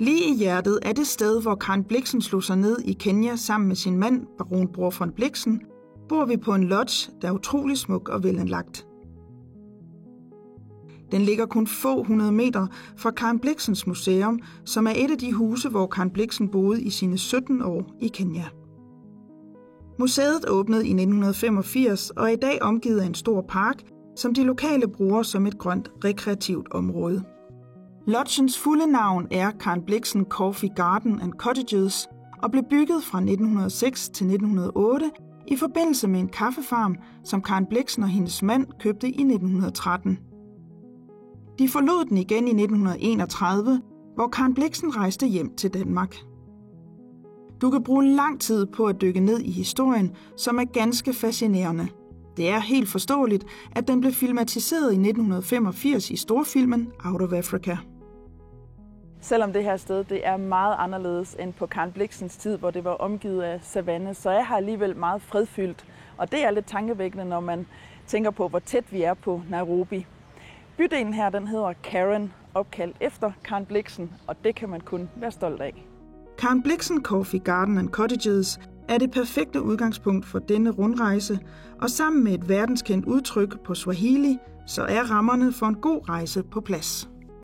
Lige i hjertet er det sted, hvor Karen Blixen slog sig ned i Kenya sammen med sin mand, baron Bror von Blixen, bor vi på en lodge, der er utrolig smuk og velanlagt. Den ligger kun få 100 meter fra Karen Blixens museum, som er et af de huse, hvor Karen Blixen boede i sine 17 år i Kenya. Museet åbnede i 1985 og er i dag omgivet af en stor park, som de lokale bruger som et grønt rekreativt område. Lodgens fulde navn er Karen Blixen Coffee Garden and Cottages og blev bygget fra 1906 til 1908 i forbindelse med en kaffefarm, som Karen Blixen og hendes mand købte i 1913. De forlod den igen i 1931, hvor Karen Blixen rejste hjem til Danmark. Du kan bruge lang tid på at dykke ned i historien, som er ganske fascinerende. Det er helt forståeligt, at den blev filmatiseret i 1985 i storfilmen Out of Africa. Selvom det her sted det er meget anderledes end på Karen Blixens tid, hvor det var omgivet af savanne, så er her alligevel meget fredfyldt. Og det er lidt tankevækkende, når man tænker på, hvor tæt vi er på Nairobi. Bydelen her den hedder Karen, opkaldt efter Karen Blixen, og det kan man kun være stolt af. Karen Blixen Coffee Garden and Cottages er det perfekte udgangspunkt for denne rundrejse, og sammen med et verdenskendt udtryk på Swahili, så er rammerne for en god rejse på plads.